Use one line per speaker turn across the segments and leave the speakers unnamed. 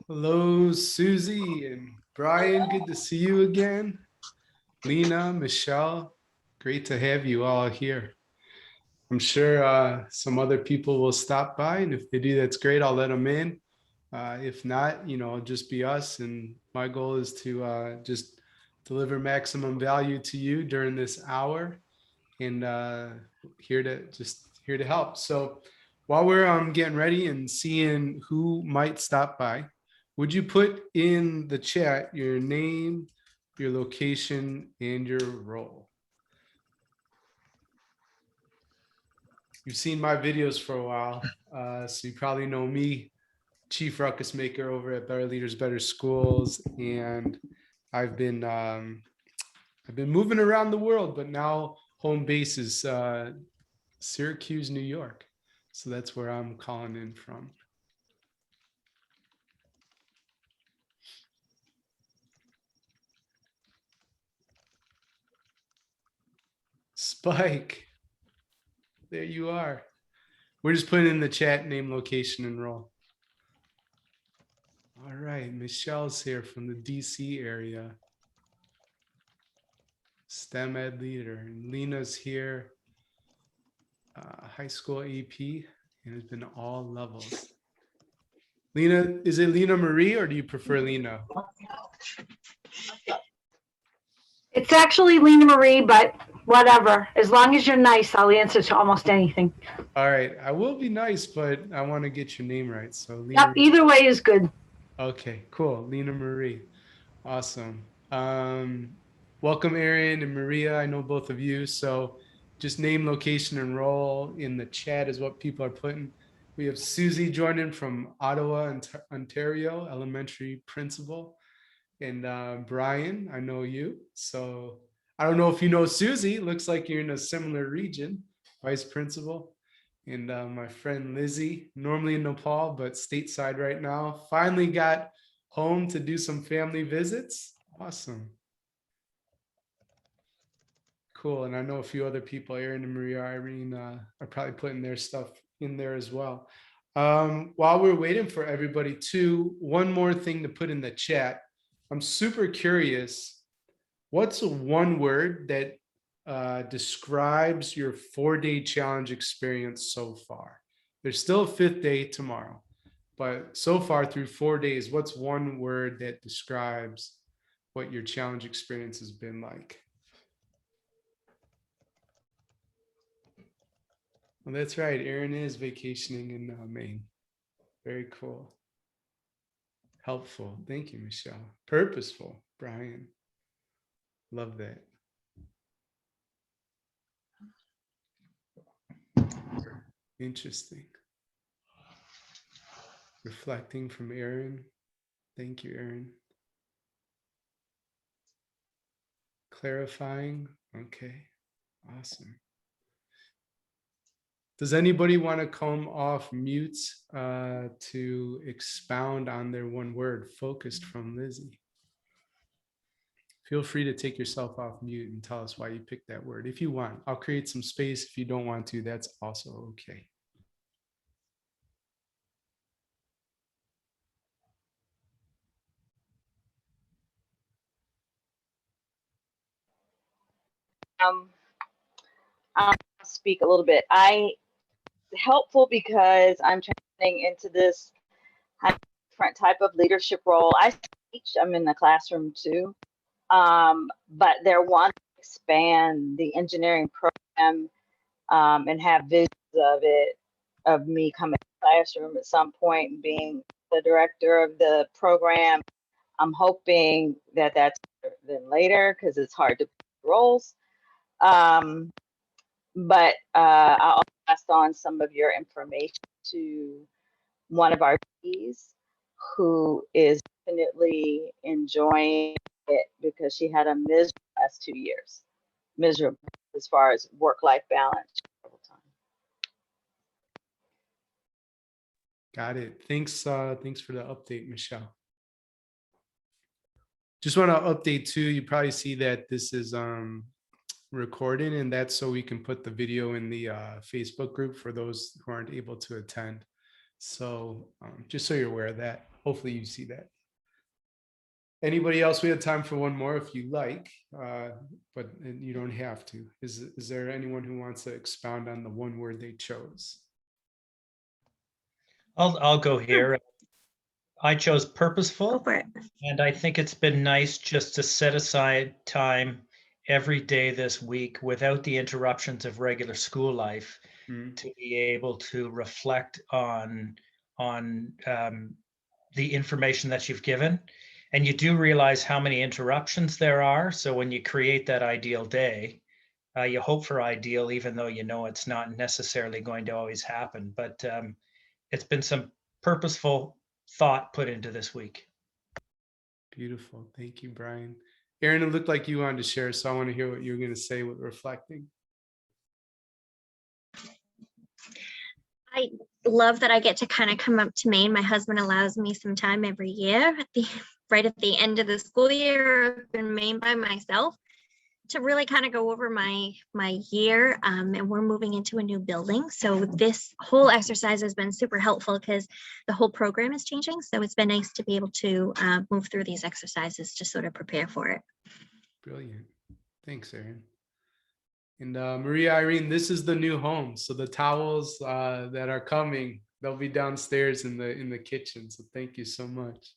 Hello, Susie and Brian. Good to see you again. Lena, Michelle, great to have you all here. I'm sure some other people will stop by, and if they do, that's great. I'll let them in. If not, it'll just be us. And my goal is to just deliver maximum value to you during this hour, and here to help. So while we're getting ready and seeing who might stop by, would you put in the chat your name, your location, and your role? You've seen my videos for a while, so you probably know me, Chief Ruckus Maker over at Better Leaders, Better Schools, and I've been moving around the world, but now home base is Syracuse, New York. So that's where I'm calling in from. Spike, there you are. We're just putting in the chat name, location, and role. All right, Michelle's here from the DC area. STEM ed leader. And Lena's here, high school AP, and has been all levels. Lena, is it Lena Marie or do you prefer Lena?
It's actually Lena Marie, but whatever. As long as you're nice, I'll answer to almost anything.
All right, I will be nice, but I want to get your name right. So Lena.
Yep, either way is good.
Okay, cool. Lena Marie. Awesome. Welcome, Aaron and Maria. I know both of you. So just name, location, and role in the chat is what people are putting. We have Susie joining from Ottawa, Ontario, elementary principal. And Brian, I know you. So I don't know if you know Susie. Looks like you're in a similar region, vice principal. And my friend Lizzie, normally in Nepal, but stateside right now, finally got home to do some family visits. Awesome. Cool. And I know a few other people, Aaron and Maria, Irene, are probably putting their stuff in there as well. While we're waiting for everybody too, one more thing to put in the chat. I'm super curious. What's one word that describes your 4-day challenge experience so far? There's still a 5th day tomorrow, but so far through 4 days, what's one word that describes what your challenge experience has been like? Well, that's right. Aaron is vacationing in Maine. Very cool. Helpful. Thank you, Michelle. Purposeful, Brian. Love that. Interesting. Reflecting from Aaron. Thank you, Aaron. Clarifying. Okay. Awesome. Does anybody want to come off mute to expound on their one word, focused from Lizzie? Feel free to take yourself off mute and tell us why you picked that word. If you want, I'll create some space. If you don't want to, that's also okay.
I'll speak a little bit. Helpful because I'm transitioning into this different type of leadership role. I teach, I'm in the classroom too, but they're wanting to expand the engineering program and have visions of me coming to the classroom at some point and being the director of the program. I'm hoping that that's then later because it's hard to pick roles. But I also passed on some of your information to one of our Ps who is definitely enjoying it because she had a miserable last 2 years, miserable as far as work-life balance.
Got it. Thanks for the update, Michelle. Just want to update too. You probably see that this is recording, and that's so we can put the video in the Facebook group for those who aren't able to attend. So just so you're aware of that. hopefully you see that. Anybody else? We have time for one more if you like, but you don't have to. Is there anyone who wants to expound on the one word they chose?
I'll go here. I chose
Go
purposeful,
for it.
and I think it's been nice just to set aside time every day this week without the interruptions of regular school life to be able to reflect on the information that you've given. And you do realize how many interruptions there are. So when you create that ideal day, you hope for ideal, even though you know it's not necessarily going to always happen. But it's been some purposeful thought put into this week.
Beautiful. Thank you, Brian. Aaron, it looked like you wanted to share, so I want to hear what you're going to say with reflecting.
I love that I get to kind of come up to Maine. My husband allows me some time every year right at the end of the school year in Maine by myself to really kind of go over my year. And we're moving into a new building. So this whole exercise has been super helpful because the whole program is changing. So it's been nice to be able to move through these exercises to sort of prepare for it.
Brilliant. Thanks, Aaron. And Maria Irene, this is the new home. So the towels that are coming, they'll be downstairs in the kitchen. So thank you so much.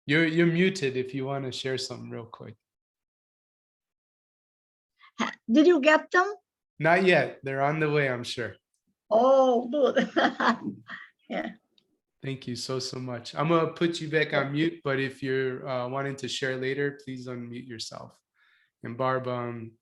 You're muted if you want to share something real quick.
Did you get them?
Not yet. They're on the way, I'm sure.
Oh, good. Yeah.
Thank you so much. I'm going to put you back on mute, but if you're wanting to share later, please unmute yourself. And Barb,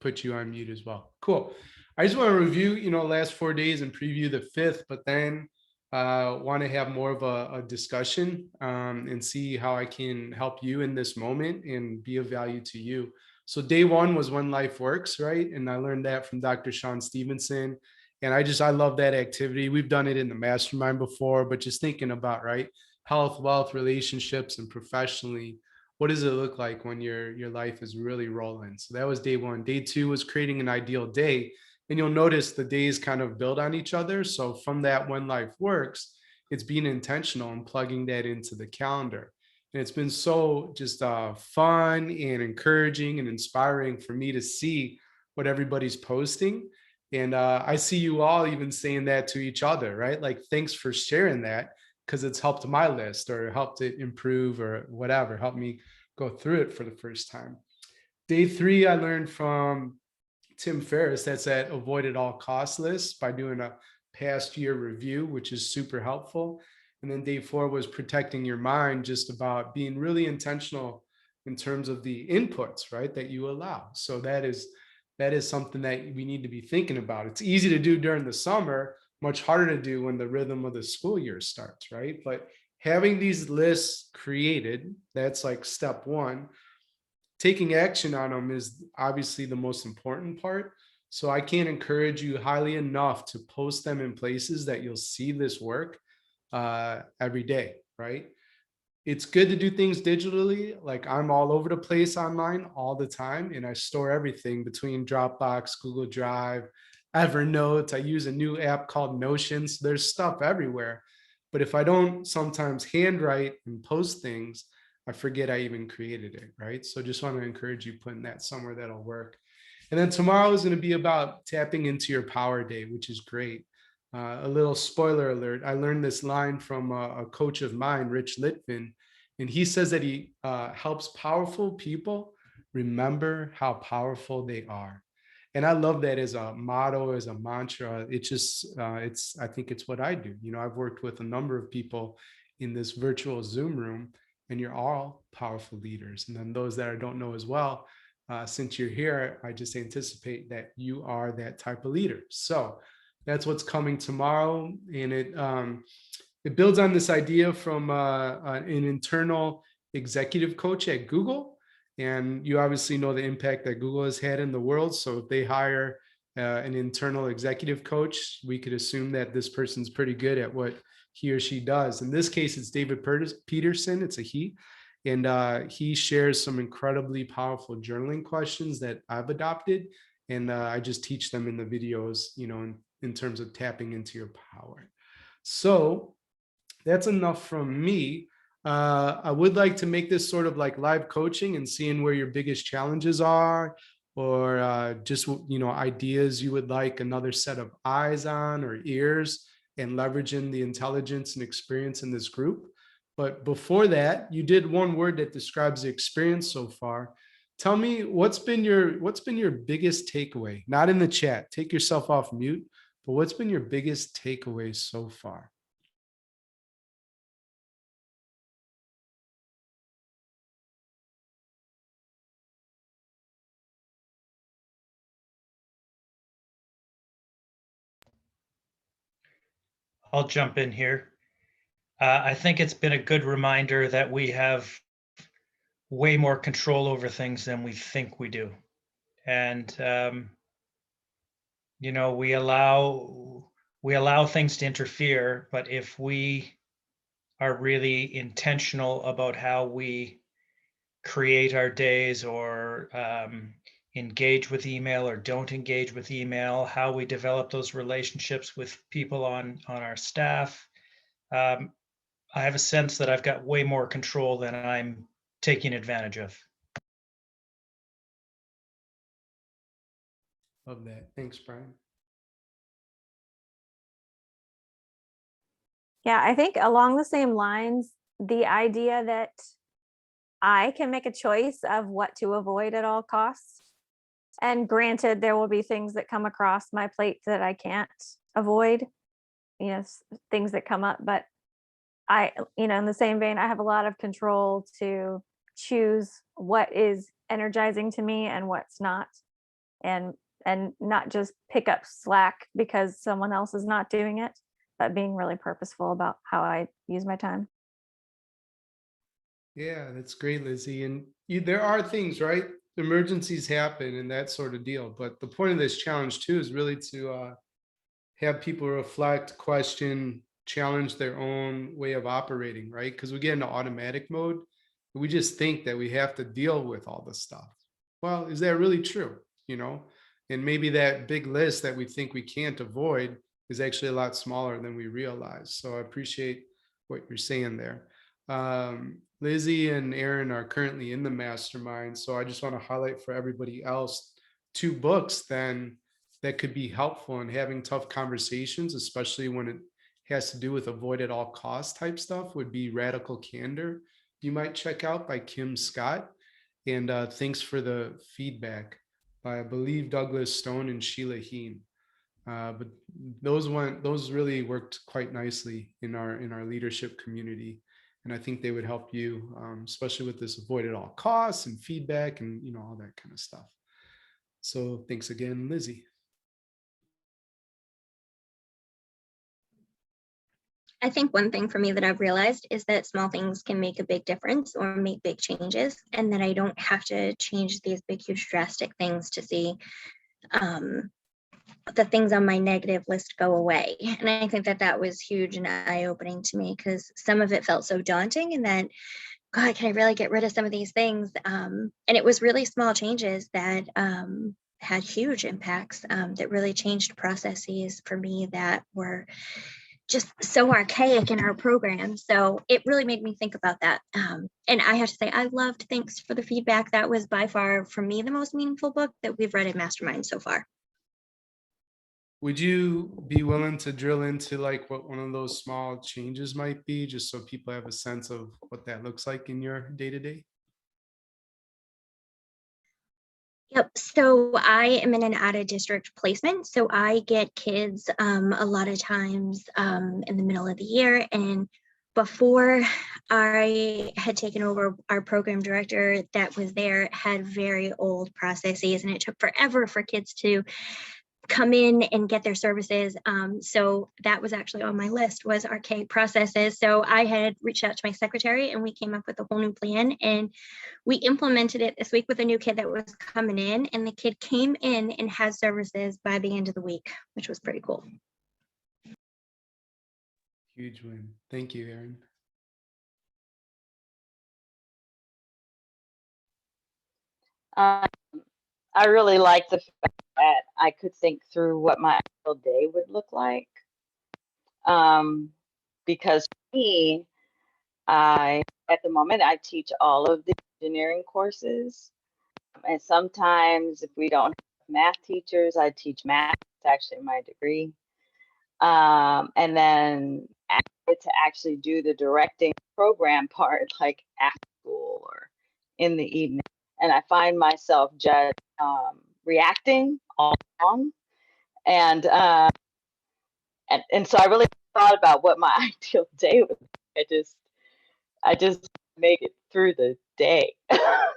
put you on mute as well. Cool. I just want to review, last 4 days and preview the 5th, but then want to have more of a discussion and see how I can help you in this moment and be of value to you. So day 1 was When Life Works, right? And I learned that from Dr. Sean Stevenson. And I love that activity. We've done it in the mastermind before, but just thinking about, right, health, wealth, relationships, and professionally, what does it look like when your life is really rolling? So that was day 1. Day 2 was creating an ideal day. And you'll notice the days kind of build on each other. So from that When Life Works, it's being intentional and plugging that into the calendar. And it's been so just fun and encouraging and inspiring for me to see what everybody's posting. And I see you all even saying that to each other, right? Like, thanks for sharing that, because it's helped my list or helped it improve or whatever, helped me go through it for the first time. Day 3, I learned from Tim Ferriss, that's that avoid at all costs list, by doing a past year review, which is super helpful. And then day 4 was protecting your mind, just about being really intentional in terms of the inputs, right, that you allow. So that is something that we need to be thinking about. It's easy to do during the summer, much harder to do when the rhythm of the school year starts, right? But having these lists created, that's like step 1. Taking action on them is obviously the most important part. So I can't encourage you highly enough to post them in places that you'll see this work every day, right? It's good to do things digitally. Like, I'm all over the place online all the time, and I store everything between Dropbox, Google Drive, Evernote. I use a new app called Notion. So there's stuff everywhere. But if I don't sometimes handwrite and post things, I forget I even created it, right? So just want to encourage you putting that somewhere that'll work. And then tomorrow is going to be about tapping into your power day, which is great. A little spoiler alert, I learned this line from a coach of mine, Rich Litvin, and he says that he helps powerful people remember how powerful they are. And I love that as a motto, as a mantra. It just, I think it's what I do. I've worked with a number of people in this virtual Zoom room, and you're all powerful leaders. And then those that I don't know as well, since you're here, I just anticipate that you are that type of leader. So that's what's coming tomorrow. And it builds on this idea from an internal executive coach at Google. And you obviously know the impact that Google has had in the world. So if they hire an internal executive coach, we could assume that this person's pretty good at what he or she does. In this case, it's David Peterson. It's a he. And he shares some incredibly powerful journaling questions that I've adopted. And I just teach them in the videos, in terms of tapping into your power. So that's enough from me. I would like to make this sort of like live coaching and seeing where your biggest challenges are, or just, ideas you would like another set of eyes on or ears, and leveraging the intelligence and experience in this group. But before that, you did one word that describes the experience so far. Tell me what's been your biggest takeaway? Not in the chat. Take yourself off mute. But what's been your biggest takeaway so far?
I'll jump in here. I think it's been a good reminder that we have way more control over things than we think we do. And, we allow things to interfere, but if we are really intentional about how we create our days, or engage with email or don't engage with email, how we develop those relationships with people on our staff, I have a sense that I've got way more control than I'm taking advantage of.
Love that. Thanks, Brian.
Yeah, I think along the same lines, the idea that I can make a choice of what to avoid at all costs. And granted, there will be things that come across my plate that I can't avoid, things that come up, but in the same vein, I have a lot of control to choose what is energizing to me and what's not, and not just pick up slack because someone else is not doing it, but being really purposeful about how I use my time.
Yeah, that's great, Lizzie. And there are things, right? Emergencies happen and that sort of deal. But the point of this challenge too is really to have people reflect, question, challenge their own way of operating, right? Because we get into automatic mode. We just think that we have to deal with all this stuff. Well, is that really true? And maybe that big list that we think we can't avoid is actually a lot smaller than we realize. So I appreciate what you're saying there. Lizzie and Aaron are currently in the mastermind. So I just want to highlight for everybody else 2 books then that could be helpful in having tough conversations, especially when it has to do with avoid at all costs type stuff, would be Radical Candor. You might check out by Kim Scott, and Thanks for the Feedback by, I believe, Douglas Stone and Sheila Heen. But those really worked quite nicely in our leadership community. And I think they would help you, especially with this avoid at all costs and feedback and all that kind of stuff. So thanks again, Lizzie.
I think one thing for me that I've realized is that small things can make a big difference or make big changes, and that I don't have to change these big, huge, drastic things to see the things on my negative list go away. And I think that was huge and eye-opening to me, because some of it felt so daunting, and then, God, can I really get rid of some of these things? And it was really small changes that had huge impacts, that really changed processes for me that were just so archaic in our program. So it really made me think about that. And I have to say, I loved Thanks for the Feedback. That was by far, for me, the most meaningful book that we've read in Mastermind so far.
Would you be willing to drill into like what one of those small changes might be, just so people have a sense of what that looks like in your day-to-day?
Yep. So I am in an out-of-district placement. So I get kids a lot of times in the middle of the year. And before I had taken over, our program director that was there had very old processes, and it took forever for kids to come in and get their services. So that was actually on my list, was archaic processes. So I had reached out to my secretary, and we came up with a whole new plan, and we implemented it this week with a new kid that was coming in, and the kid came in and had services by the end of the week, which was pretty cool.
Huge win. Thank you, Aaron.
I really like the fact that I could think through what my ideal day would look like. because for me, at the moment, I teach all of the engineering courses. And sometimes if we don't have math teachers, I teach math. It's actually my degree. And then I get to actually do the directing program part, like after school or in the evening. And I find myself just reacting all along. And so I really thought about what my ideal day would be. I just make it through the day. I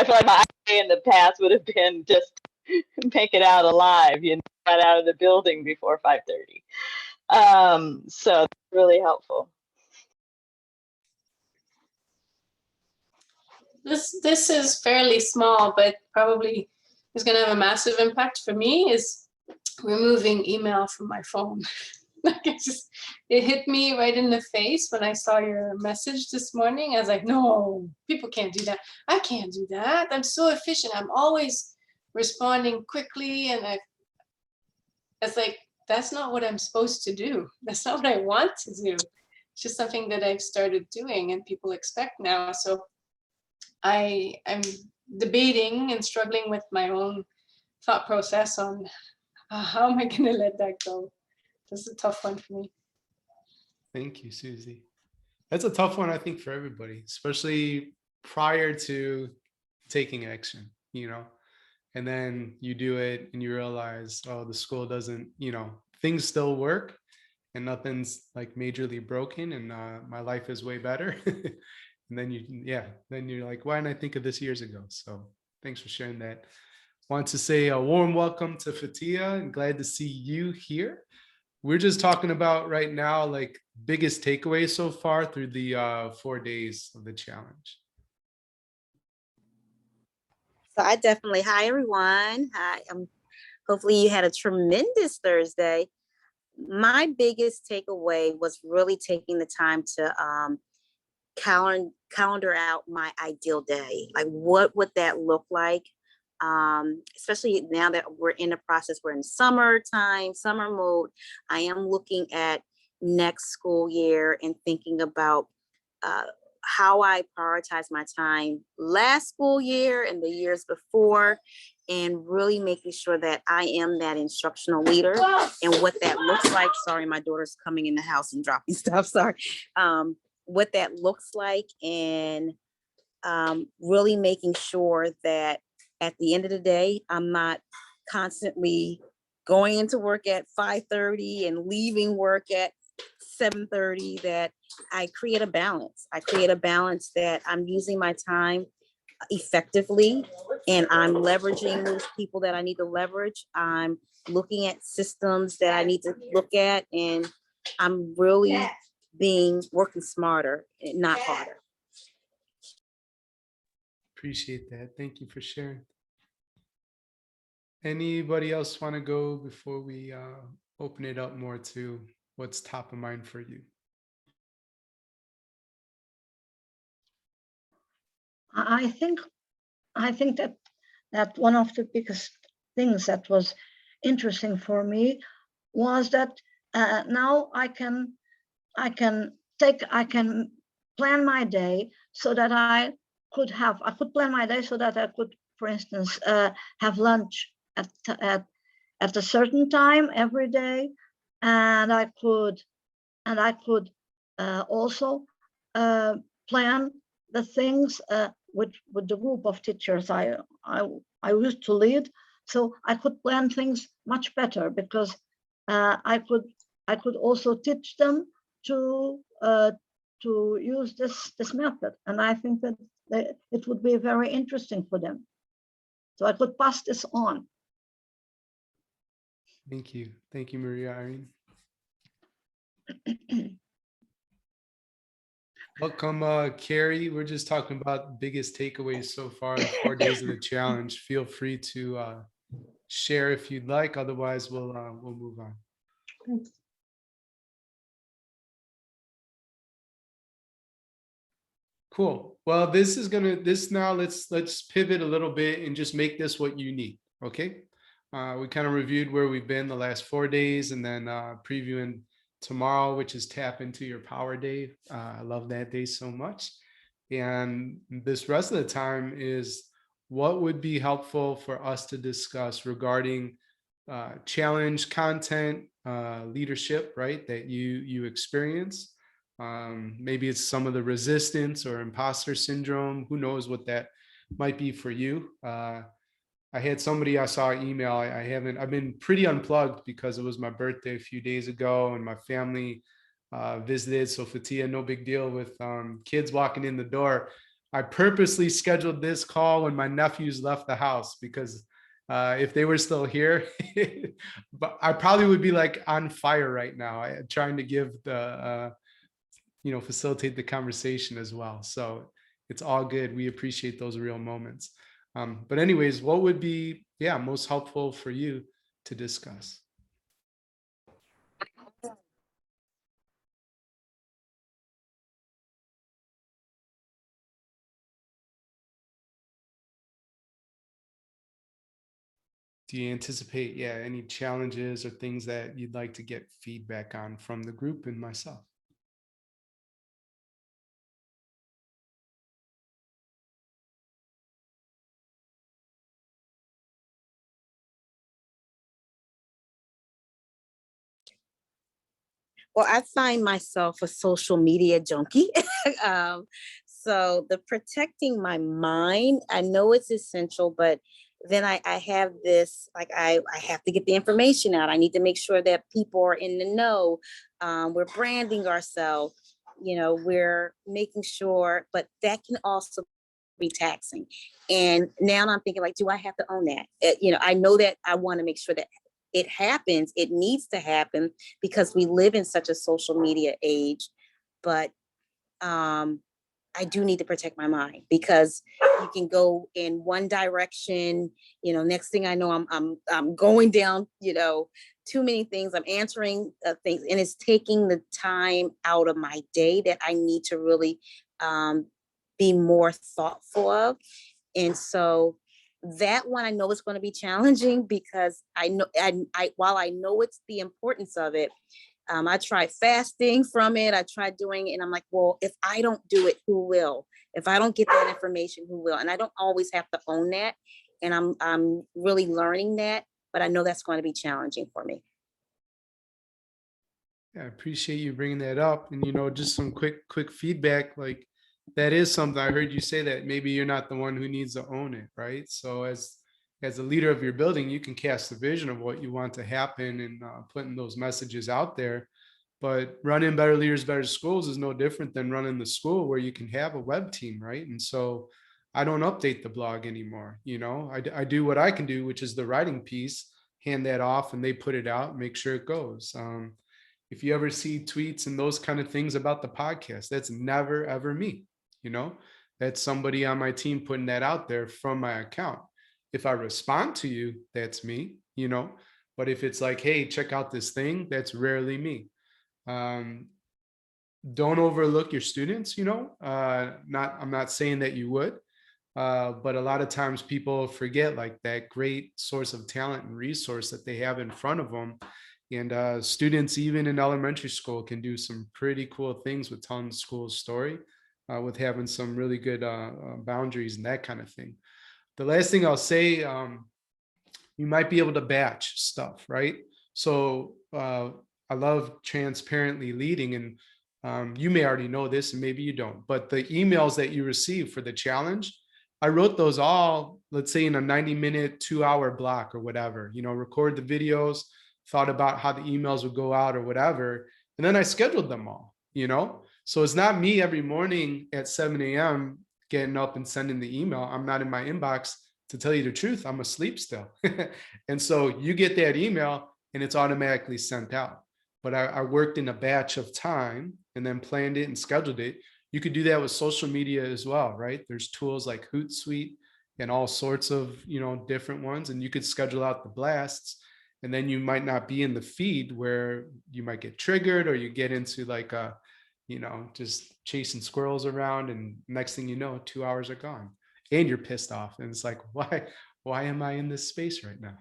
feel like my idea in the past would have been just make it out alive, got out of the building before 5:30. So it's really helpful.
This is fairly small, but probably is going to have a massive impact for me is removing email from my phone. Like it hit me right in the face when I saw your message this morning. I was like, no, people can't do that. I can't do that. I'm so efficient. I'm always responding quickly. And it's like, that's not what I'm supposed to do. That's not what I want to do. It's just something that I've started doing and people expect now. So I'm debating and struggling with my own thought process on how am I going to let that go? That's a tough one for me.
Thank you, Susie. That's a tough one, I think, for everybody, especially prior to taking action, and then you do it and you realize, oh, the school doesn't, things still work and nothing's like majorly broken and my life is way better. And then you're like, why didn't I think of this years ago? So thanks for sharing that. Want to say a warm welcome to Fatia and glad to see you here. We're just talking about right now, like biggest takeaways so far through the 4 days of the challenge.
So hi everyone. Hi, hopefully you had a tremendous Thursday. My biggest takeaway was really taking the time to calendar out my ideal day. Like what would that look like? Especially now that we're in the process, we're in summer mode. I am looking at next school year and thinking about how I prioritize my time last school year and the years before, and really making sure that I am that instructional leader and what that looks like. Sorry, my daughter's coming in the house and dropping stuff. Sorry. What that looks like, and really making sure that at the end of the day, I'm not constantly going into work at 5:30 and leaving work at 7:30, that I create a balance. I create a balance that I'm using my time effectively and I'm leveraging those people that I need to leverage. I'm looking at systems that I need to look at, and I'm really working smarter and not harder.
Appreciate that. Thank you for sharing. Anybody else want to go before we open it up more to what's top of mind for you?
I think that one of the biggest things that was interesting for me was that now I can plan my day so that I could plan my day so that I could, for instance, have lunch at a certain time every day, and I could also plan the things with the group of teachers I used to lead, so I could plan things much better because I could also teach them to use this method, and I think that it would be very interesting for them. So I could pass this on.
Thank you, Maria Irene. Welcome, Carrie. We're just talking about biggest takeaways so far in 4 days of the challenge. Feel free to share if you'd like. Otherwise, we'll move on.
Thanks.
Cool. Well, let's pivot a little bit and just make this what you need. Okay. We kind of reviewed where we've been the last 4 days and then previewing tomorrow, which is Tap Into Your Power Day. I love that day so much. And this rest of the time is what would be helpful for us to discuss regarding challenge content, leadership, right, that you experience. Maybe it's some of the resistance or imposter syndrome. Who knows what that might be for you. I had somebody, I saw an email. I've been pretty unplugged because it was my birthday a few days ago and my family visited. So Fatia, no big deal with kids walking in the door. I purposely scheduled this call when my nephews left the house because if they were still here, but I probably would be like on fire right now, trying to give the, facilitate the conversation as well. So it's all good. We appreciate those real moments. But anyways, what would be, most helpful for you to discuss? Do you anticipate, any challenges or things that you'd like to get feedback on from the group and myself?
Well, I find myself a social media junkie. So the protecting my mind, I know it's essential, but then I have this, like, I have to get the information out. I need to make sure that people are in the know. We're branding ourselves, we're making sure, but that can also be taxing. And now I'm thinking, like, do I have to own that? I know that I want to make sure that it happens. It needs to happen because we live in such a social media age. But I do need to protect my mind because you can go in one direction. Next thing I know, I'm going down. Too many things. I'm answering things, and it's taking the time out of my day that I need to really be more thoughtful of. And so that one I know is going to be challenging because I know, while I know it's the importance of it, I tried fasting from it. I tried doing it, and I'm like, well, if I don't do it, who will? If I don't get that information, who will? And I don't always have to own that. And I'm really learning that, but I know that's going to be challenging for me.
I appreciate you bringing that up. And, just some quick feedback, like that is something I heard you say, that maybe you're not the one who needs to own it, right? So as a leader of your building, you can cast the vision of what you want to happen and putting those messages out there. But running Better Leaders, Better Schools is no different than running the school where you can have a web team, right? And so I don't update the blog anymore. I do what I can do, which is the writing piece, hand that off and they put it out, make sure it goes. If you ever see tweets and those kind of things about the podcast, that's never, ever me. That's somebody on my team putting that out there from my account. If I respond to you, that's me, but if it's like, hey, check out this thing, that's rarely me. Don't overlook your students, I'm not saying that you would, but a lot of times people forget like that great source of talent and resource that they have in front of them. And students, even in elementary school, can do some pretty cool things with telling the school's story, with having some really good boundaries and that kind of thing. The last thing I'll say, you might be able to batch stuff, right? So I love transparently leading, and you may already know this and maybe you don't, but the emails that you receive for the challenge, I wrote those all, let's say, in a 90-minute, 2-hour block or whatever, record the videos, thought about how the emails would go out or whatever, and then I scheduled them all, so it's not me every morning at 7 a.m. getting up and sending the email. I'm not in my inbox. To tell you the truth, I'm asleep still. And so you get that email and it's automatically sent out. But I worked in a batch of time and then planned it and scheduled it. You could do that with social media as well, right? There's tools like Hootsuite and all sorts of, different ones. And you could schedule out the blasts, and then you might not be in the feed where you might get triggered or you get into like just chasing squirrels around, and next thing you know, 2 hours are gone. And you're pissed off, and it's like, why am I in this space right now?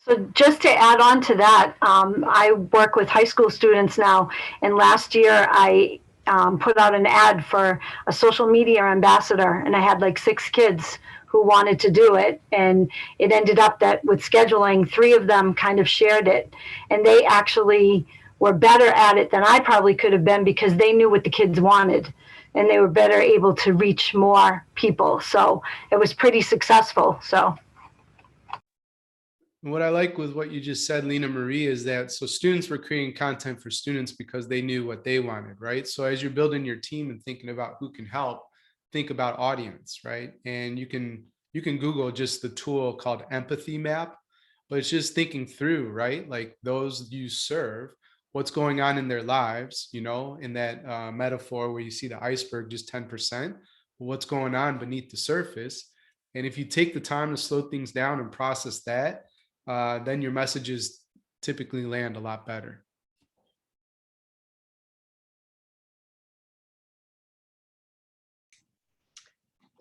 So just to add on to that, I work with high school students now, and last year I put out an ad for a social media ambassador, and I had like 6 kids who wanted to do it, and it ended up that with scheduling, 3 of them kind of shared it, and they actually were better at it than I probably could have been because they knew what the kids wanted, and they were better able to reach more people. So it was pretty successful. So.
What I like with what you just said, Lena Marie, is that so students were creating content for students because they knew what they wanted, right? So as you're building your team and thinking about who can help, think about audience, right? And you can Google just the tool called Empathy Map, but it's just thinking through, right? Like those you serve, what's going on in their lives, you know, in that metaphor where you see the iceberg just 10%, what's going on beneath the surface. And if you take the time to slow things down and process that, then your messages typically land a lot better.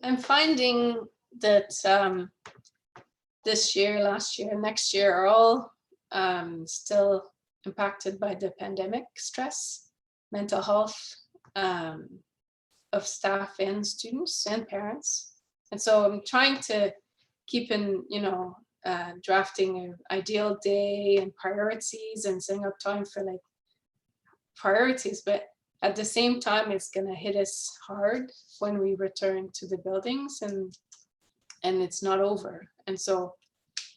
I'm finding that this year, last year, next year are all still impacted by the pandemic stress, mental health of staff and students and parents. And so I'm trying to keep in, drafting an ideal day and priorities and setting up time for like priorities, but at the same time, it's going to hit us hard when we return to the buildings and it's not over. And so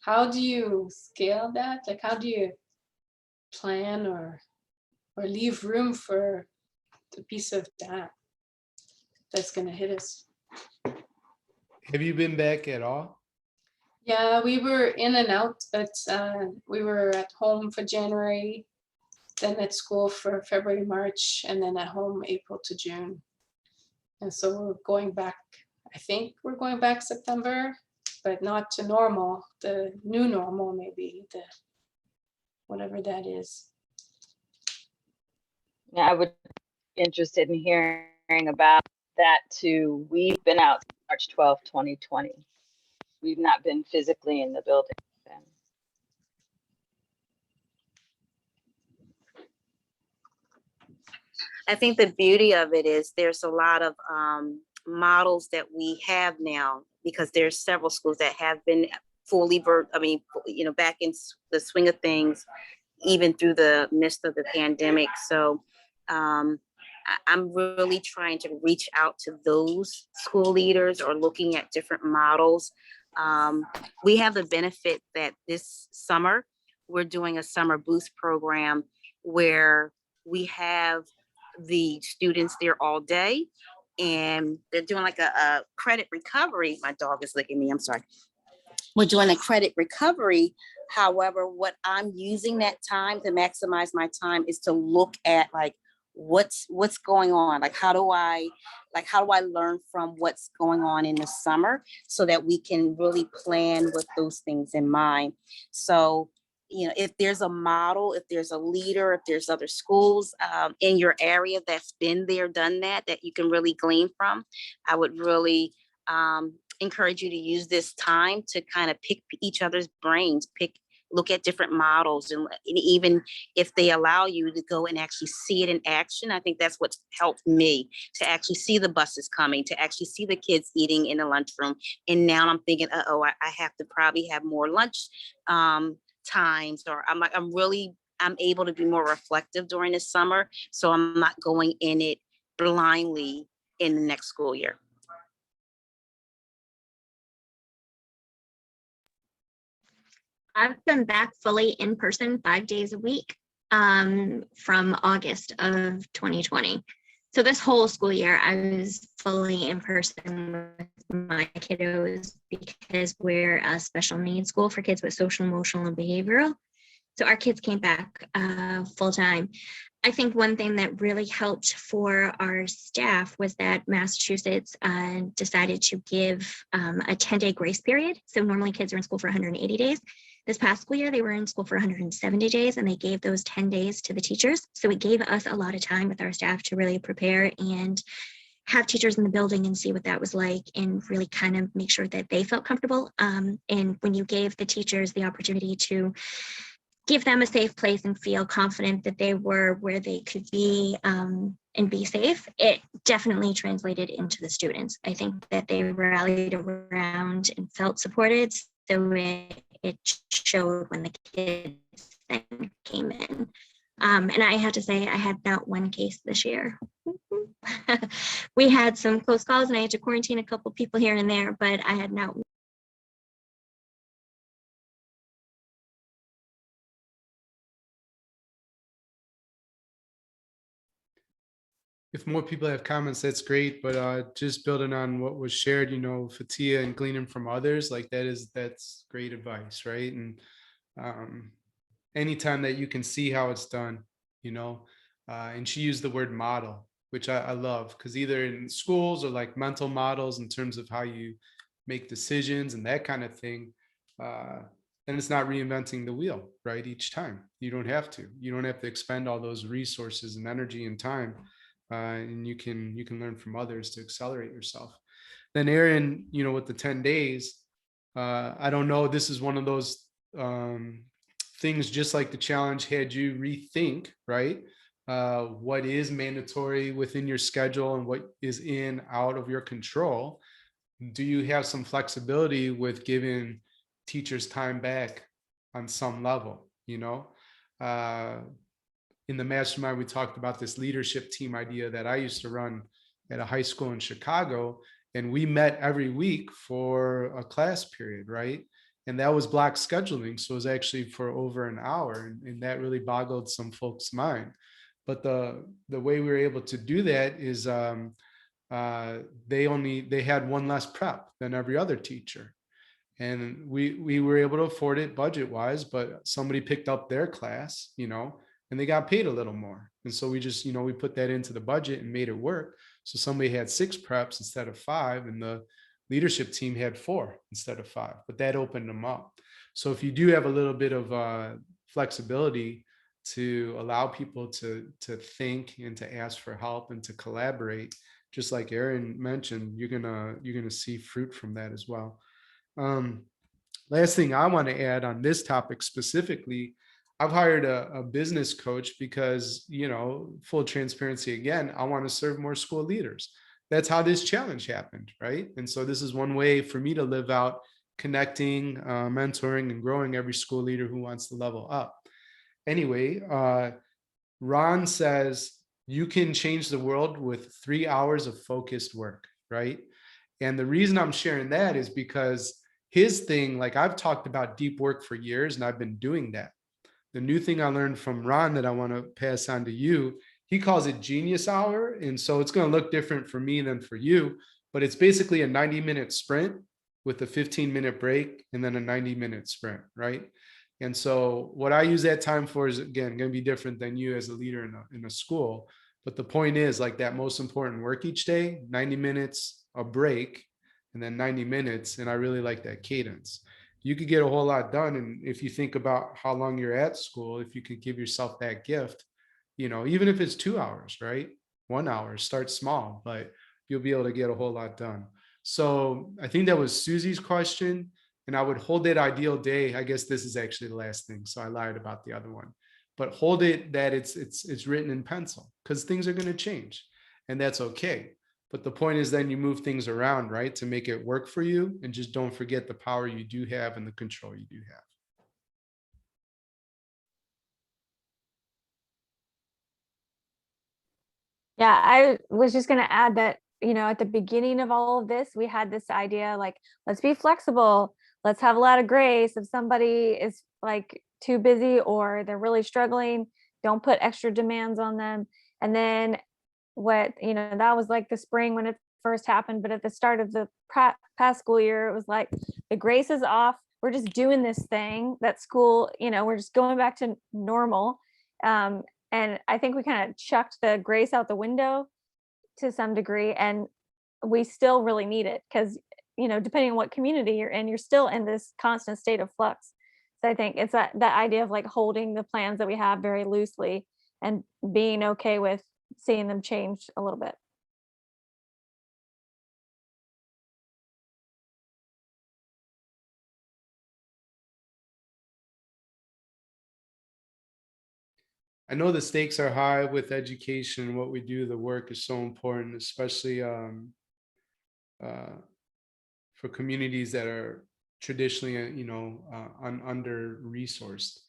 how do you scale that? Like, how do you plan or leave room for the piece of that that's going to hit us?
Have you been back at all?
Yeah, we were in and out, but we were at home for January, then at school for February, March, and then at home April to June. And so we're going back, I think we're going back September, but not to normal, the new normal, maybe, the whatever that is.
Yeah, I would be interested in hearing about that too. We've been out March 12th, 2020. We've not been physically in the building then.
I think the beauty of it is there's a lot of models that we have now, because there's several schools that have been fully, back in the swing of things, even through the midst of the pandemic. So I'm really trying to reach out to those school leaders or looking at different models. We have the benefit that this summer, we're doing a summer boost program where we have the students there all day, and they're doing like a credit recovery. My dog is licking me, I'm sorry. We're doing a credit recovery. However, what I'm using that time to maximize my time is to look at like what's going on, like how do I learn from what's going on in the summer so that we can really plan with those things in mind. So if there's a model, if there's a leader, if there's other schools in your area that's been there, done that you can really glean from, I would really encourage you to use this time to kind of pick each other's brains, look at different models, and even if they allow you to go and actually see it in action. I think that's what's helped me, to actually see the buses coming, to actually see the kids eating in the lunchroom. And now I'm thinking, I have to probably have more lunch times, or I'm able to be more reflective during the summer, so I'm not going in it blindly in the next school year.
I've been back fully in person 5 days a week from August of 2020. So this whole school year, I was fully in person with my kiddos because we're a special needs school for kids with social, emotional, and behavioral. So our kids came back full time. I think one thing that really helped for our staff was that Massachusetts decided to give a 10-day grace period. So normally kids are in school for 180 days. This past school year, they were in school for 170 days, and they gave those 10 days to the teachers. So it gave us a lot of time with our staff to really prepare and have teachers in the building and see what that was like and really kind of make sure that they felt comfortable. And when you gave the teachers the opportunity to give them a safe place and feel confident that they were where they could be and be safe, it definitely translated into the students. I think that they rallied around and felt supported. So it showed when the kids then came in. And I have to say, I had not one case this year. We had some close calls and I had to quarantine a couple people here and there, but I had not.
If more people have comments, that's great. But just building on what was shared, Fatia, and gleaning from others, like that's great advice, right? And anytime that you can see how it's done, and she used the word model, which I love, because either in schools or like mental models in terms of how you make decisions and that kind of thing, then it's not reinventing the wheel, right? Each time you don't have to expend all those resources and energy and time, and you can learn from others to accelerate yourself. Then Aaron, with the 10 days, I don't know, this is one of those things, just like the challenge had you rethink, right? What is mandatory within your schedule and what is out of your control. Do you have some flexibility with giving teachers time back on some level? In the mastermind, we talked about this leadership team idea that I used to run at a high school in Chicago, and we met every week for a class period, right? And that was block scheduling, so it was actually for over an hour, and that really boggled some folks' mind. But the way we were able to do that is they had one less prep than every other teacher, and we were able to afford it budget wise. But somebody picked up their class, and they got paid a little more, and so we just we put that into the budget and made it work. So somebody had 6 preps instead of 5, and the leadership team had 4 instead of 5, but that opened them up. So if you do have a little bit of flexibility to allow people to think and to ask for help and to collaborate, just like Aaron mentioned, you're gonna see fruit from that as well. Last thing I want to add on this topic specifically, I've hired a business coach because, full transparency again, I want to serve more school leaders. That's how this challenge happened, right? And so this is one way for me to live out connecting, mentoring, and growing every school leader who wants to level up. Anyway, Ron says you can change the world with 3 hours of focused work, right? And the reason I'm sharing that is because his thing, like I've talked about deep work for years and I've been doing that. The new thing I learned from Ron that I want to pass on to you, he calls it genius hour. And so it's going to look different for me than for you, but it's basically a 90-minute sprint with a 15-minute break and then a 90-minute sprint, right? And so what I use that time for is, again, going to be different than you as a leader in a school. But the point is, like, that most important work each day, 90 minutes, a break, and then 90 minutes. And I really like that cadence. You could get a whole lot done. And if you think about how long you're at school, if you could give yourself that gift, even if it's 2 hours, right? 1 hour, start small, but you'll be able to get a whole lot done. So I think that was Susie's question. And I would hold that ideal day. I guess this is actually the last thing, so I lied about the other one. But hold it that it's written in pencil, because things are going to change, and that's okay. But the point is, then you move things around, right, to make it work for you, and just don't forget the power you do have and the control you do have.
Yeah, I was just going to add that, at the beginning of all of this, we had this idea like, let's be flexible. Let's have a lot of grace. If somebody is like too busy or they're really struggling, don't put extra demands on them. And then that was like the spring when it first happened. But at the start of the past school year, it was like the grace is off. We're just doing this thing that school, we're just going back to normal. And I think we kind of chucked the grace out the window to some degree, and we still really need it because, depending on what community you're in, you're still in this constant state of flux. So I think it's that idea of like holding the plans that we have very loosely and being okay with seeing them change a little bit.
I know the stakes are high with education. What we do, the work is so important, especially for communities that are traditionally, under resourced.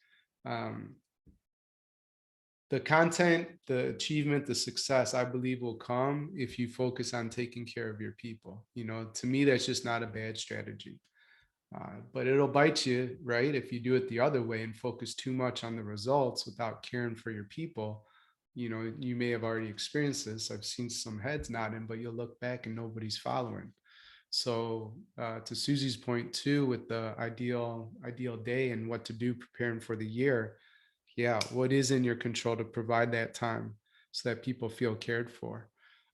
The content, the achievement, the success, I believe will come if you focus on taking care of your people. To me, that's just not a bad strategy. But it'll bite you, right? If you do it the other way and focus too much on the results without caring for your people. You may have already experienced this. I've seen some heads nodding, but you'll look back and nobody's following. So to Susie's point too, with the ideal day and what to do preparing for the year, yeah, what is in your control to provide that time so that people feel cared for.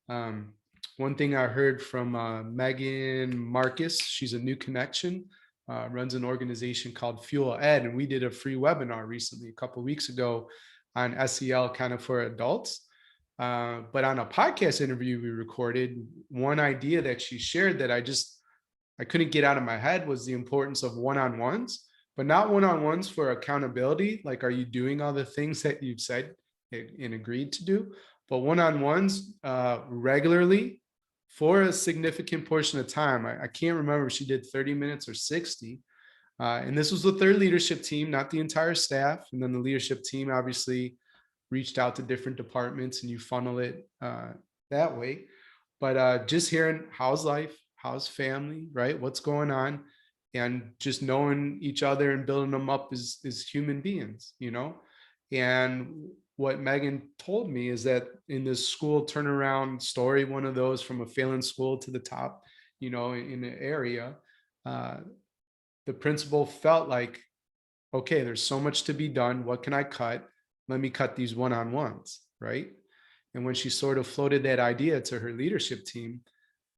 One thing I heard from Megan Marcus, she's a new connection, runs an organization called Fuel Ed, and we did a free webinar recently, a couple of weeks ago, on SEL kind of for adults. But on a podcast interview we recorded, one idea that she shared that I couldn't get out of my head was the importance of one-on-ones, but not one-on-ones for accountability. Like, are you doing all the things that you've said and agreed to do? But one-on-ones regularly for a significant portion of time. I can't remember if she did 30 minutes or 60. And this was with their leadership team, not the entire staff. And then the leadership team obviously reached out to different departments and you funnel it that way. But just hearing how's life, how's family, right? What's going on? And just knowing each other and building them up as human beings, And what Megan told me is that in this school turnaround story, one of those from a failing school to the top, in the area, the principal felt like, okay, there's so much to be done. What can I cut? Let me cut these one-on-ones, right? And when she sort of floated that idea to her leadership team,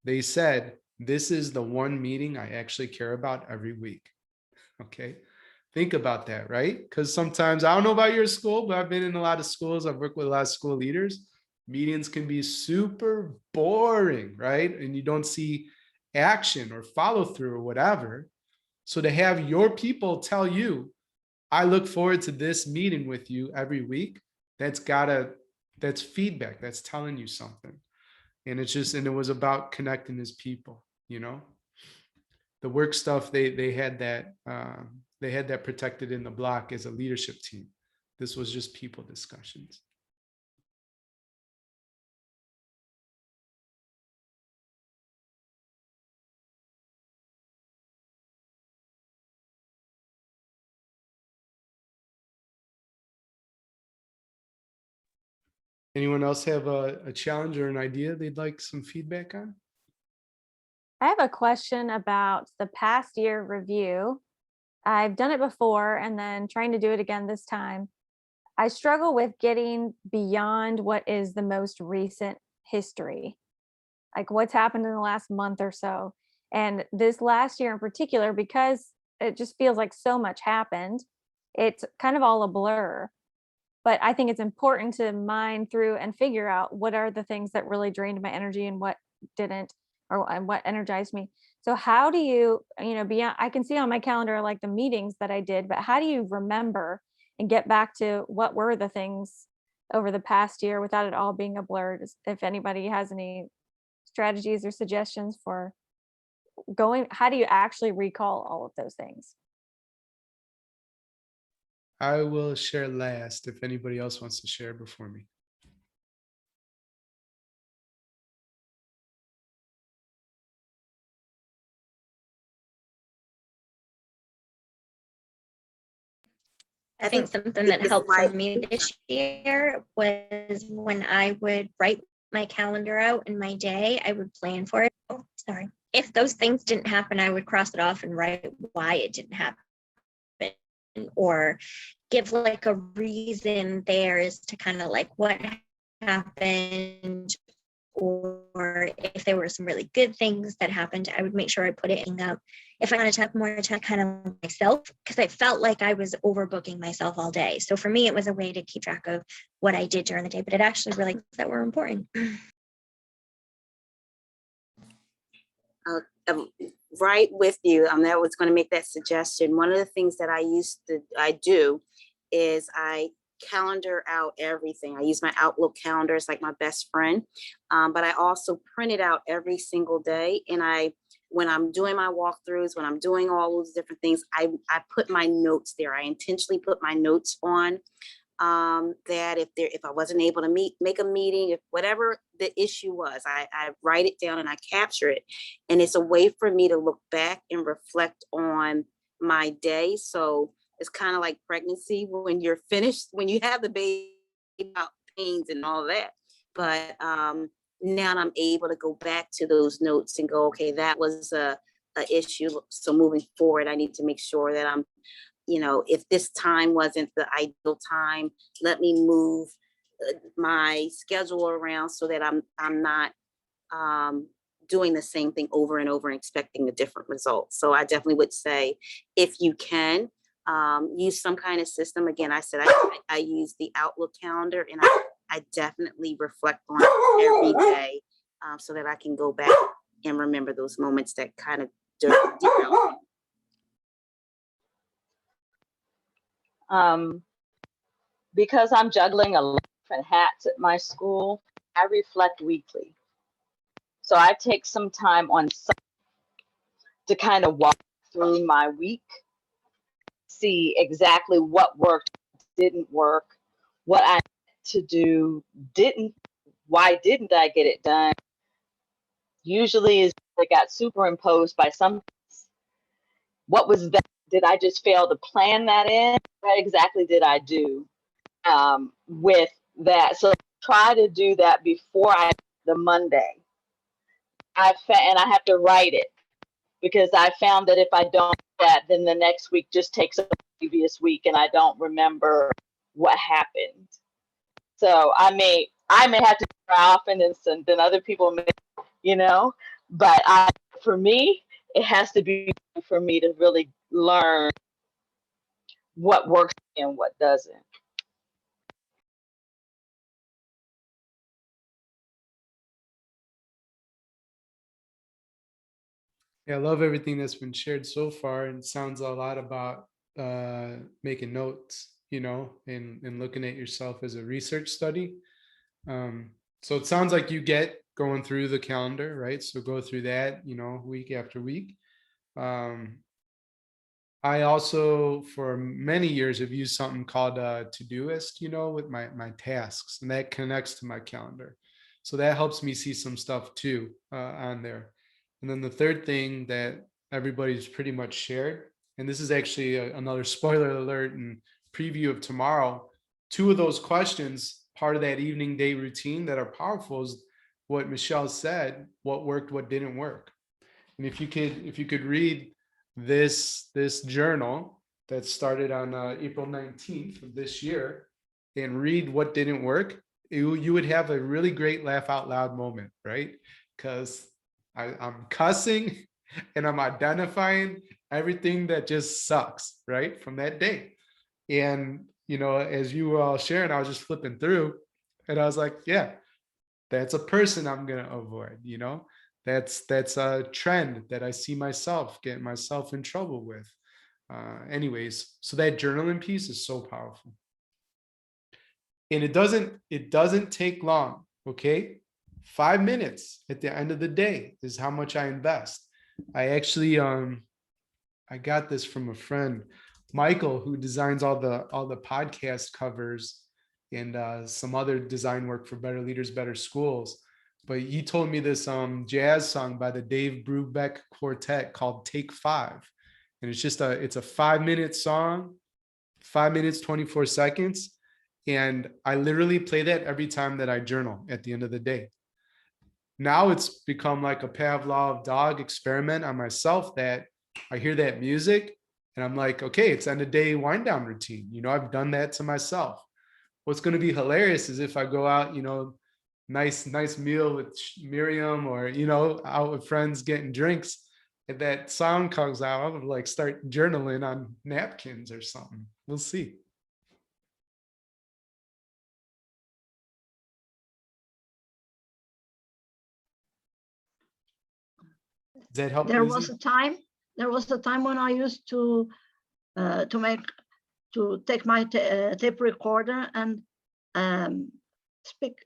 they said, this is the one meeting I actually care about every week. Okay. Think about that, right? Because sometimes, I don't know about your school, but I've been in a lot of schools. I've worked with a lot of school leaders. Meetings can be super boring, right? And you don't see action or follow through or whatever. So to have your people tell you, I look forward to this meeting with you every week, that's feedback. That's telling you something. And it was about connecting as people, The work stuff, they had that protected in the block as a leadership team. This was just people discussions. Anyone else have a challenge or an idea they'd like some feedback on?
I have a question about the past year review. I've done it before and then trying to do it again this time. I struggle with getting beyond what is the most recent history, like what's happened in the last month or so. And this last year in particular, because it just feels like so much happened, it's kind of all a blur. But I think it's important to mine through and figure out what are the things that really drained my energy and what didn't, and what energized me. So how do you, beyond, I can see on my calendar like the meetings that I did, but how do you remember and get back to what were the things over the past year without it all being a blur? If anybody has any strategies or suggestions for how do you actually recall all of those things?
I will share last if anybody else wants to share before me.
I think something that helped for me this year was when I would write my calendar out in my day, I would plan for it. Oh, sorry. If those things didn't happen, I would cross it off and write why it didn't happen, or give like a reason there as to kind of like what happened, or if there were some really good things that happened, I would make sure I put it in up. If I wanted to have more time kind of myself, because I felt like I was overbooking myself all day. So for me, it was a way to keep track of what I did during the day, but it actually really things that were important.
Right with you. That was going to make that suggestion. One of the things that I do is I calendar out everything. I use my Outlook calendar. It's like my best friend. But I also print it out every single day. And when I'm doing my walkthroughs, when I'm doing all those different things, I put my notes there. I intentionally put my notes on that if I wasn't able to make a meeting, if whatever the issue was, I write it down and I capture it. And it's a way for me to look back and reflect on my day. So it's kind of like pregnancy when you're finished, when you have the baby, about pains and all that. But now I'm able to go back to those notes and go, okay, that was a issue. So moving forward, I need to make sure that I'm, if this time wasn't the ideal time, let me move my schedule around so that I'm not doing the same thing over and over and expecting a different result. So I definitely would say, if you can, use some kind of system. Again, I said I use the Outlook calendar, and I definitely reflect on it every day so that I can go back and remember those moments that kind of derail.
Because I'm juggling a lot of different hats at my school, I reflect weekly. So I take some time on Sunday to kind of walk through my week, see exactly what worked, didn't work, what I had to do, why didn't I get it done? Usually is it got superimposed by some. What was that? Did I just fail to plan that in? What exactly did I do with that? So try to do that before the Monday. And I have to write it, because I found that if I don't do that, then the next week just takes a previous week and I don't remember what happened. So I may have to do it often than other people may, but for me, it has to be for me to really learn what works and what doesn't.
Yeah, I love everything that's been shared so far, and it sounds a lot about making notes, and looking at yourself as a research study. So it sounds like you get going through the calendar, right? So go through that, week after week. I also, for many years, have used something called a Todoist, with my tasks, and that connects to my calendar. So that helps me see some stuff too on there. And then the third thing that everybody's pretty much shared, and this is actually another spoiler alert and preview of tomorrow, 2 of those questions, part of that evening day routine that are powerful, is what Michelle said: what worked, what didn't work. And if you could read this journal that started on April 19th of this year and read what didn't work, you would have a really great laugh out loud moment, right? Because I'm cussing and I'm identifying everything that just sucks, right, from that day. And as you were all sharing, I was just flipping through and I was like, yeah, that's a person I'm gonna avoid. That's a trend that I see myself getting myself in trouble with. Anyways, so that journaling piece is so powerful, and it doesn't take long. Okay, 5 minutes at the end of the day is how much I invest. I actually I got this from a friend, Michael, who designs all the podcast covers and some other design work for Better Leaders, Better Schools. But he told me this jazz song by the Dave Brubeck Quartet called Take 5. And it's a 5-minute song, 5 minutes, 24 seconds. And I literally play that every time that I journal at the end of the day. Now it's become like a Pavlov dog experiment on myself, that I hear that music and I'm like, okay, it's end of day wind down routine. I've done that to myself. What's going to be hilarious is if I go out, nice meal with Miriam, or, out with friends getting drinks, and that song comes out, I would like start journaling on napkins or something. We'll see. Does that help?
There was a time when I used to make to take my tape recorder and speak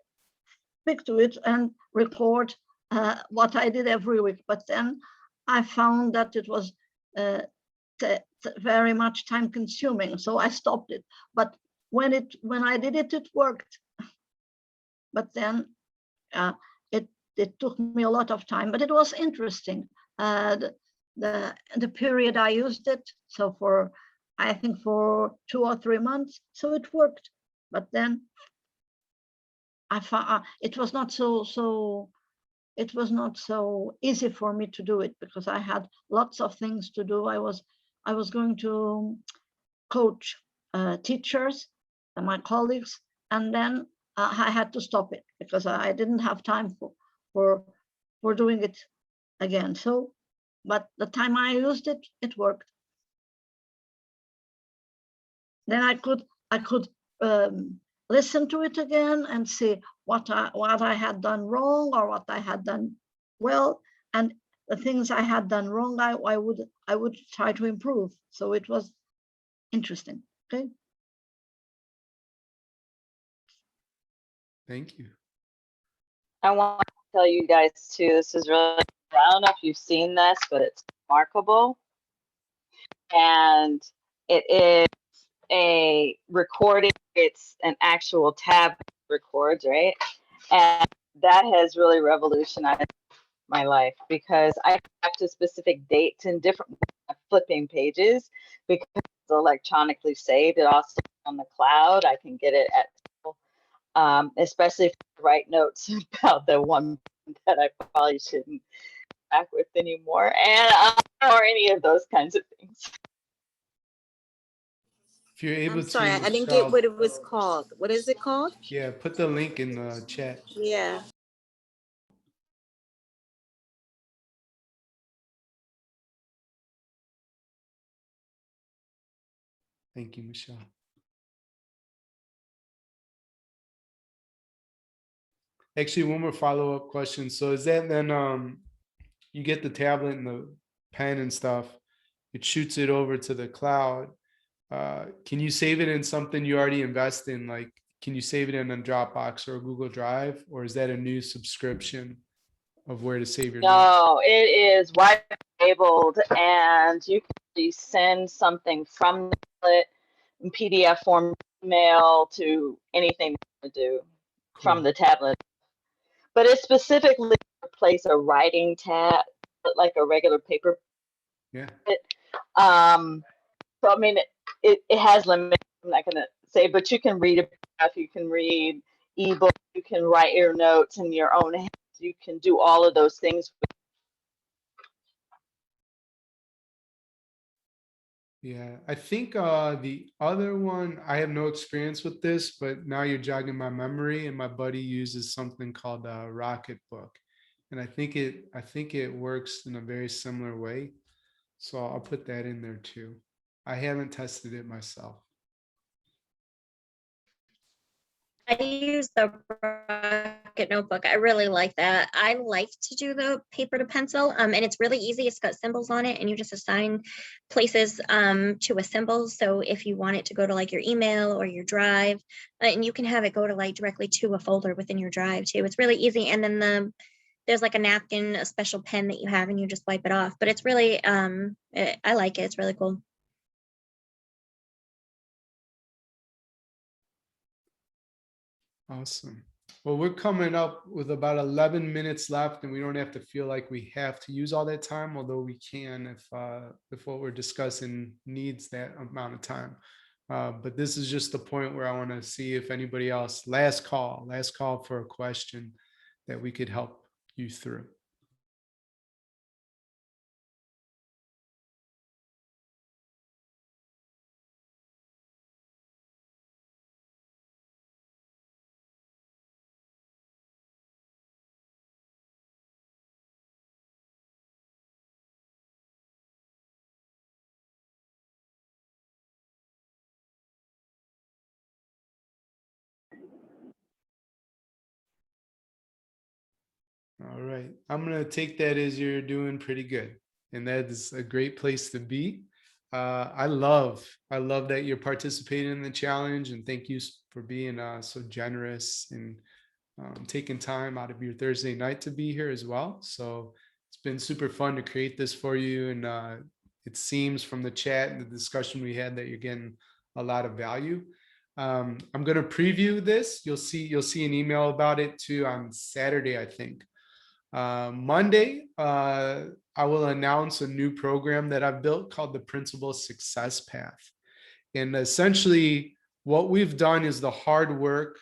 to it and record what I did every week. But then I found that it was very much time consuming, so I stopped it. But when I did it, it worked. But then it took me a lot of time, but it was interesting. The period I used it, so I think for 2 or 3 months, so it worked. But then I found it was not so easy for me to do it because I had lots of things to do. I was going to coach teachers and my colleagues, and then I had to stop it because I didn't have time for doing it again. So, but the time I used it, it worked. Then I could listen to it again and see what I had done wrong or what I had done well, and the things I had done wrong, I would try to improve. So it was interesting. Okay.
Thank you.
I want to tell you guys too, this is really, I don't know if you've seen this, but it's remarkable. And it is a recording, it's an actual tab records, right? And that has really revolutionized my life because I have to specific dates and different flipping pages because it's electronically saved. It also on the cloud. I can get it at especially if I write notes about the one that I probably shouldn't back with anymore, and or any of those kinds of things.
If you're able
I'm sorry,
to,
I didn't
Michelle,
get what it was called. What is it called?
yeah, put the link in the chat.
Yeah.
Thank you, Michelle. Actually, one more follow-up question. So is that then you get the tablet and the pen and stuff, it shoots it over to the cloud. Can you save it in something you already invest in? Like, can you save it in a Dropbox or a Google Drive, or is that a new subscription of where to save your notes?
No, it is wide enabled, and you can send something from the tablet in PDF form, email to anything to do from the tablet. But it specifically replaces a writing tab, like a regular paper.
Yeah.
So I mean, it has limits. I'm not gonna say, but you can read a PDF, you can read ebook, you can write your notes in your own hands. You can do all of those things.
Yeah, I think the other one, I have no experience with this, but now you're jogging my memory, and my buddy uses something called a Rocket Book, and I think it works in a very similar way. So I'll put that in there too. I haven't tested it myself.
I use the Rocket notebook. I really like that. I like to do the paper to pencil, and it's really easy. It's got symbols on it, and you just assign places to a symbol. So if you want it to go to like your email or your drive, and you can have it go to like directly to a folder within your drive too. It's really easy. And then there's like a napkin, a special pen that you have, and you just wipe it off. But it's really, I like it. It's really cool.
Awesome. Well, we're coming up with about 11 minutes left, and we don't have to feel like we have to use all that time, although we can if what we're discussing needs that amount of time. But this is just the point where I want to see if anybody else, last call for a question that we could help you through. All right. I'm going to take that as you're doing pretty good. And that is a great place to be. I love that you're participating in the challenge, and thank you for being so generous and taking time out of your Thursday night to be here as well. So it's been super fun to create this for you, and it seems from the chat and the discussion we had that you're getting a lot of value. I'm going to preview this. You'll see an email about it too on Saturday, I think. Monday, I will announce a new program that I've built called the Principal Success Path. And essentially, what we've done is the hard work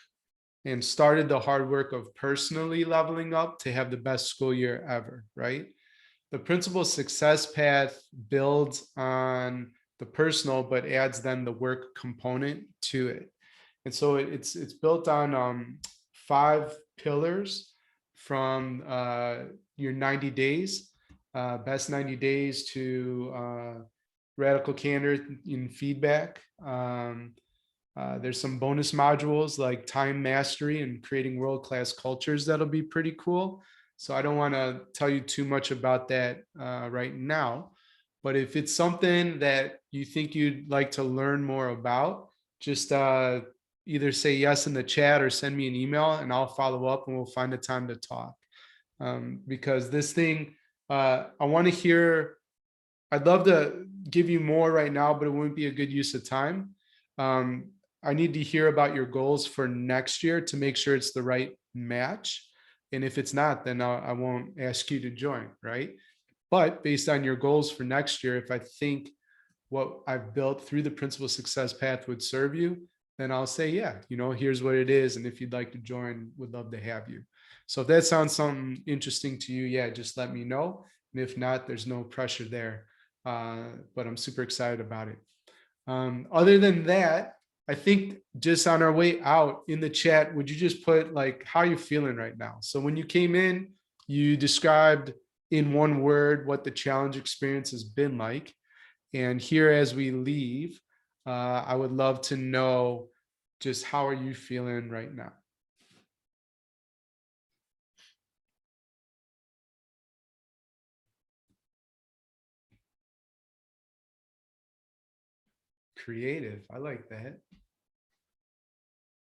and started the hard work of personally leveling up to have the best school year ever, right? The Principal Success Path builds on the personal, but adds then the work component to it. And so it's built on 5 pillars from your 90 days, best 90 days to radical candor in feedback. There's some bonus modules like time mastery and creating world-class cultures that'll be pretty cool. So I don't want to tell you too much about that right now, but if it's something that you think you'd like to learn more about, just either say yes in the chat or send me an email and I'll follow up and we'll find a time to talk. Because this thing, I want to hear, I'd love to give you more right now, but it wouldn't be a good use of time. I need to hear about your goals for next year to make sure it's the right match. And if it's not, then I won't ask you to join, right? But based on your goals for next year, if I think what I've built through the Principal Success Path would serve you, then I'll say, yeah, here's what it is. And if you'd like to join, would love to have you. So if that sounds something interesting to you, yeah, just let me know. And if not, there's no pressure there. But I'm super excited about it. Other than that, I think just on our way out in the chat, would you just put like how you feeling right now? So when you came in, you described in one word what the challenge experience has been like. And here as we leave, I would love to know just how are you feeling right now? Creative, I like that.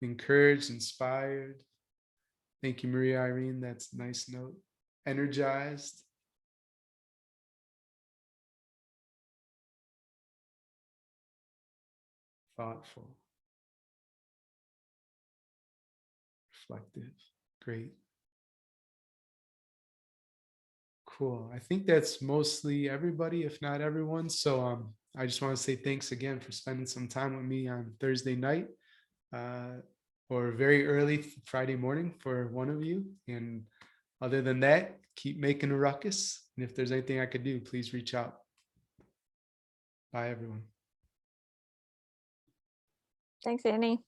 Encouraged, inspired. Thank you, Maria Irene. That's a nice note. Energized. Thoughtful. Reflective. Great. Cool. I think that's mostly everybody, if not everyone. So I just want to say thanks again for spending some time with me on Thursday night or very early Friday morning for one of you. And other than that, keep making a ruckus. And if there's anything I could do, please reach out. Bye, everyone.
Thanks, Annie.